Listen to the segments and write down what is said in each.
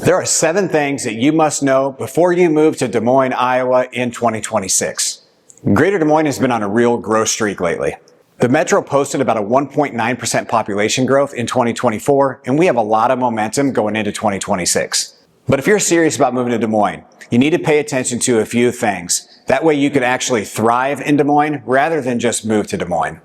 There are 7 things that you must know before you move to Des Moines, Iowa in 2026. Greater Des Moines has been on a real growth streak lately. The Metro posted about a 1.9% population growth in 2024, and we have a lot of momentum going into 2026. But if you're serious about moving to Des Moines, you need to pay attention to a few things. That way you can actually thrive in Des Moines rather than just move to Des Moines.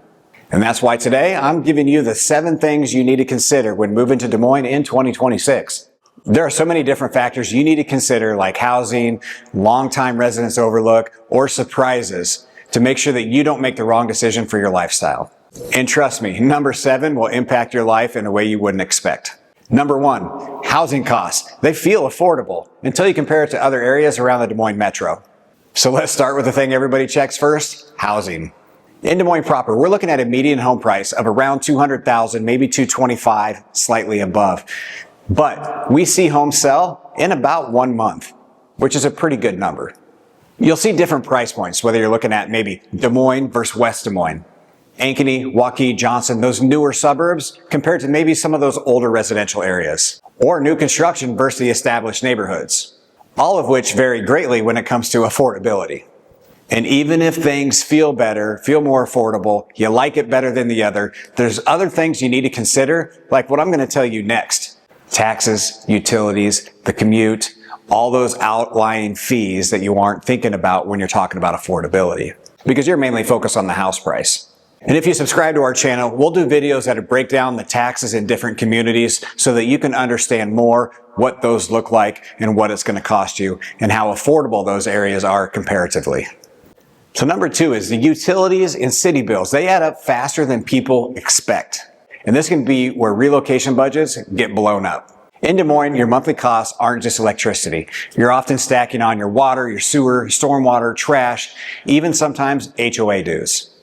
And that's why today I'm giving you the 7 things you need to consider when moving to Des Moines in 2026. There are so many different factors you need to consider, like housing, long-time residence overlook, or surprises, to make sure that you don't make the wrong decision for your lifestyle. And trust me, number 7 will impact your life in a way you wouldn't expect. Number 1, housing costs. They feel affordable until you compare it to other areas around the Des Moines Metro. So let's start with the thing everybody checks first, housing. In Des Moines proper, we're looking at a median home price of around $200,000, maybe $225,000, slightly above. But we see homes sell in about 1 month, which is a pretty good number. You'll see different price points, whether you're looking at maybe Des Moines versus West Des Moines, Ankeny, Waukee, Johnston, those newer suburbs compared to maybe some of those older residential areas, or new construction versus the established neighborhoods, all of which vary greatly when it comes to affordability. And even if things feel better, feel more affordable, you like it better than the other, there's other things you need to consider, like what I'm going to tell you next. Taxes, utilities, the commute, all those outlying fees that you aren't thinking about when you're talking about affordability, because you're mainly focused on the house price. And if you subscribe to our channel, we'll do videos that break down the taxes in different communities so that you can understand more what those look like and what it's going to cost you and how affordable those areas are comparatively. So number 2 is the utilities and city bills. They add up faster than people expect. And this can be where relocation budgets get blown up. In Des Moines, your monthly costs aren't just electricity. You're often stacking on your water, your sewer, stormwater, trash, even sometimes HOA dues.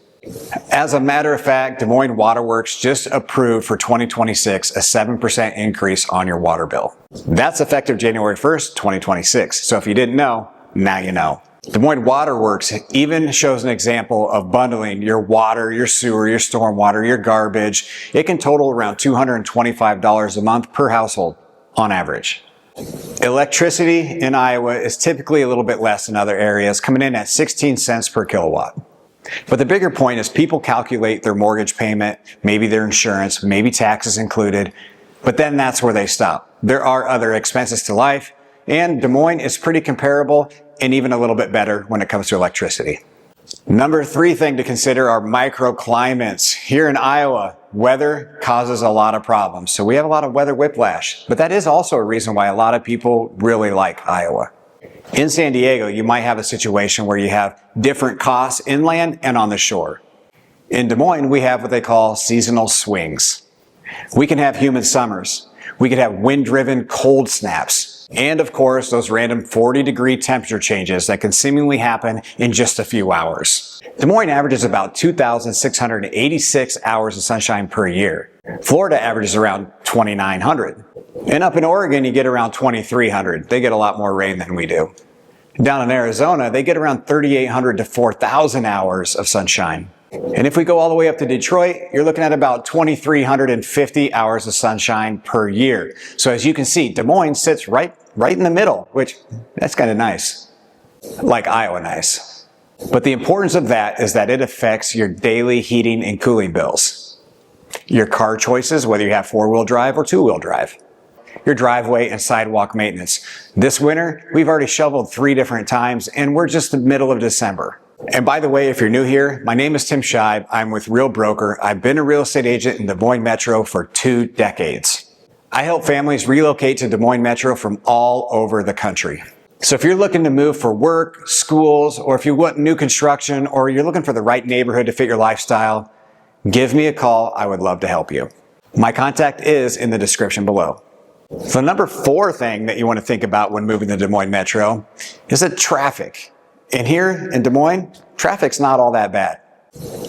As a matter of fact, Des Moines Water Works just approved for 2026 a 7% increase on your water bill. That's effective January 1st, 2026. So if you didn't know, now you know. Des Moines Water Works even shows an example of bundling your water, your sewer, your stormwater, your garbage. It can total around $225 a month per household on average. Electricity in Iowa is typically a little bit less than other areas, coming in at 16 cents per kilowatt. But the bigger point is people calculate their mortgage payment, maybe their insurance, maybe taxes included, but then that's where they stop. There are other expenses to life, and Des Moines is pretty comparable and even a little bit better when it comes to electricity. Number 3 thing to consider are microclimates. Here in Iowa, weather causes a lot of problems. So we have a lot of weather whiplash, but that is also a reason why a lot of people really like Iowa. In San Diego, you might have a situation where you have different costs inland and on the shore. In Des Moines, we have what they call seasonal swings. We can have humid summers. We could have wind-driven cold snaps. And of course, those random 40-degree temperature changes that can seemingly happen in just a few hours. Des Moines averages about 2,686 hours of sunshine per year. Florida averages around 2,900. And up in Oregon, you get around 2,300. They get a lot more rain than we do. Down in Arizona, they get around 3,800 to 4,000 hours of sunshine. And if we go all the way up to Detroit, you're looking at about 2,350 hours of sunshine per year. So as you can see, Des Moines sits right in the middle, which that's kind of nice. Like Iowa nice. But the importance of that is that it affects your daily heating and cooling bills. Your car choices, whether you have 4-wheel drive or 2-wheel drive. Your driveway and sidewalk maintenance. This winter, we've already shoveled 3 different times and we're just in the middle of December. And by the way, if you're new here, my name is Tim Scheib. I'm with Real Broker. I've been a real estate agent in Des Moines Metro for 2 decades. I help families relocate to Des Moines Metro from all over the country. So if you're looking to move for work, schools, or if you want new construction, or you're looking for the right neighborhood to fit your lifestyle, give me a call. I would love to help you. My contact is in the description below. So number 4 thing that you want to think about when moving to Des Moines Metro is that traffic. And here in Des Moines, traffic's not all that bad.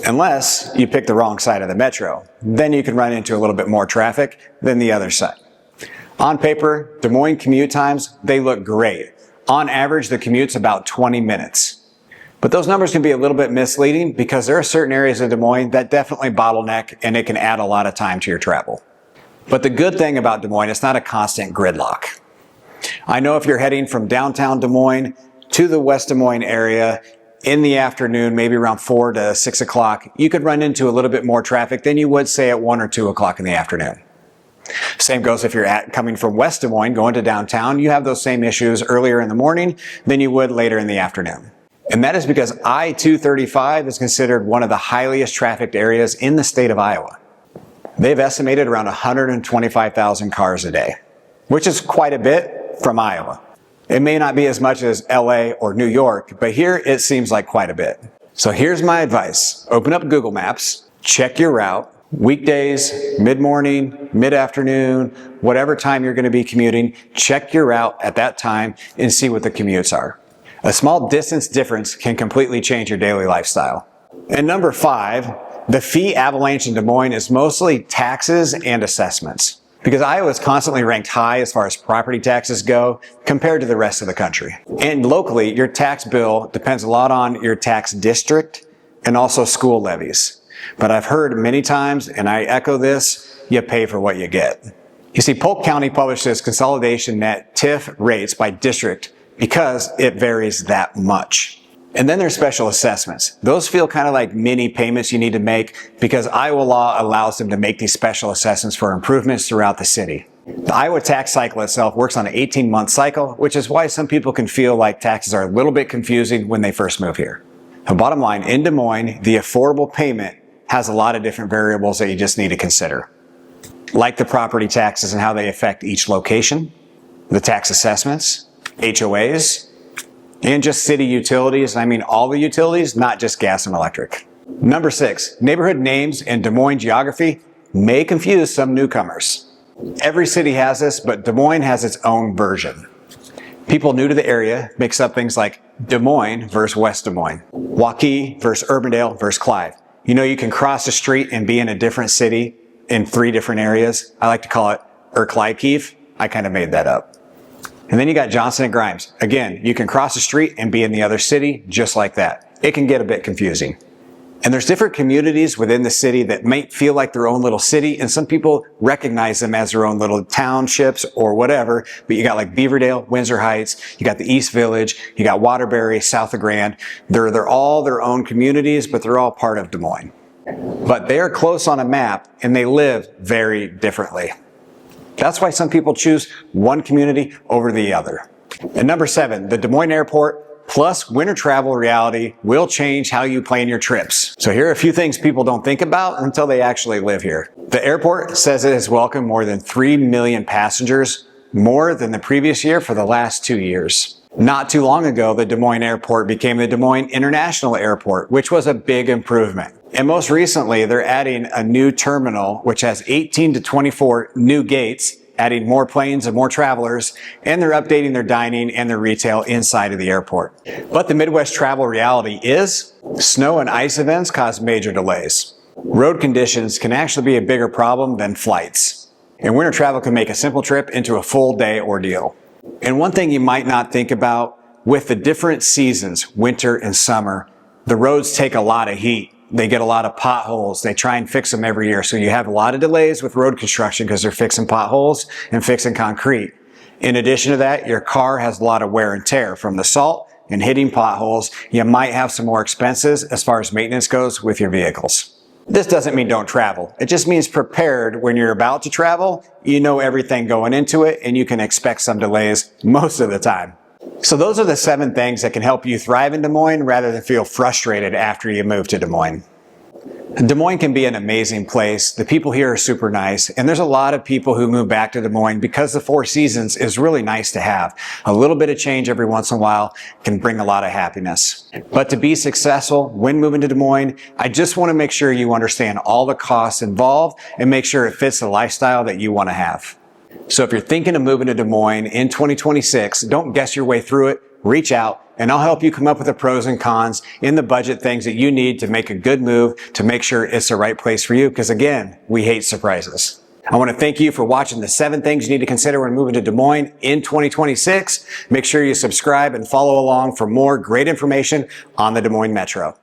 Unless you pick the wrong side of the metro. Then you can run into a little bit more traffic than the other side. On paper, Des Moines commute times, they look great. On average, the commute's about 20 minutes. But those numbers can be a little bit misleading because there are certain areas of Des Moines that definitely bottleneck and it can add a lot of time to your travel. But the good thing about Des Moines, it's not a constant gridlock. I know if you're heading from downtown Des Moines to the West Des Moines area in the afternoon, maybe around 4 to 6 o'clock, you could run into a little bit more traffic than you would say at 1 or 2 o'clock in the afternoon. Same goes if you're coming from West Des Moines going to downtown, you have those same issues earlier in the morning than you would later in the afternoon. And that is because I-235 is considered one of the highest trafficked areas in the state of Iowa. They've estimated around 125,000 cars a day, which is quite a bit from Iowa. It may not be as much as LA or New York, but here it seems like quite a bit. So here's my advice. Open up Google Maps, check your route, weekdays, mid-morning, mid-afternoon, whatever time you're going to be commuting, check your route at that time and see what the commutes are. A small distance difference can completely change your daily lifestyle. And number 5, the fee avalanche in Des Moines is mostly taxes and assessments. Because Iowa is constantly ranked high as far as property taxes go compared to the rest of the country. And locally, your tax bill depends a lot on your tax district and also school levies. But I've heard many times, and I echo this, you pay for what you get. You see, Polk County publishes consolidation net TIF rates by district because it varies that much. And then there's special assessments. Those feel kind of like mini payments you need to make because Iowa law allows them to make these special assessments for improvements throughout the city. The Iowa tax cycle itself works on an 18-month cycle, which is why some people can feel like taxes are a little bit confusing when they first move here. The bottom line, in Des Moines, the affordable payment has a lot of different variables that you just need to consider. Like the property taxes and how they affect each location, the tax assessments, HOAs, and just city utilities. I mean all the utilities, not just gas and electric. Number 6, neighborhood names and Des Moines geography may confuse some newcomers. Every city has this, but Des Moines has its own version. People new to the area mix up things like Des Moines versus West Des Moines, Waukee versus Urbandale versus Clive. You know, you can cross the street and be in a different city in 3 different areas. I like to call it Clive. I kind of made that up. And then you got Johnston and Grimes. Again, you can cross the street and be in the other city just like that. It can get a bit confusing. And there's different communities within the city that might feel like their own little city, and some people recognize them as their own little townships or whatever. But you got like Beaverdale, Windsor Heights, you got the East Village, you got Waterbury, South of Grand. They're all their own communities, but they're all part of Des Moines. But they are close on a map and they live very differently. That's why some people choose one community over the other. And number 7, the Des Moines Airport plus winter travel reality will change how you plan your trips. So here are a few things people don't think about until they actually live here. The airport says it has welcomed more than 3 million passengers, more than the previous year for the last 2 years. Not too long ago, the Des Moines Airport became the Des Moines International Airport, which was a big improvement. And most recently, they're adding a new terminal, which has 18 to 24 new gates, adding more planes and more travelers, and they're updating their dining and their retail inside of the airport. But the Midwest travel reality is snow and ice events cause major delays. Road conditions can actually be a bigger problem than flights. And winter travel can make a simple trip into a full day ordeal. And one thing you might not think about, with the different seasons, winter and summer, the roads take a lot of heat. They get a lot of potholes. They try and fix them every year. So you have a lot of delays with road construction because they're fixing potholes and fixing concrete. In addition to that, your car has a lot of wear and tear from the salt and hitting potholes. You might have some more expenses as far as maintenance goes with your vehicles. This doesn't mean don't travel. It just means prepared when you're about to travel. You know everything going into it and you can expect some delays most of the time. So those are the 7 things that can help you thrive in Des Moines rather than feel frustrated after you move to Des Moines. Des Moines can be an amazing place. The people here are super nice, and there's a lot of people who move back to Des Moines because the 4 seasons is really nice to have. A little bit of change every once in a while can bring a lot of happiness. But to be successful when moving to Des Moines, I just want to make sure you understand all the costs involved and make sure it fits the lifestyle that you want to have. So if you're thinking of moving to Des Moines in 2026, don't guess your way through it. Reach out and I'll help you come up with the pros and cons in the budget things that you need to make a good move to make sure it's the right place for you. Because again, we hate surprises. I want to thank you for watching the 7 things you need to consider when moving to Des Moines in 2026. Make sure you subscribe and follow along for more great information on the Des Moines Metro.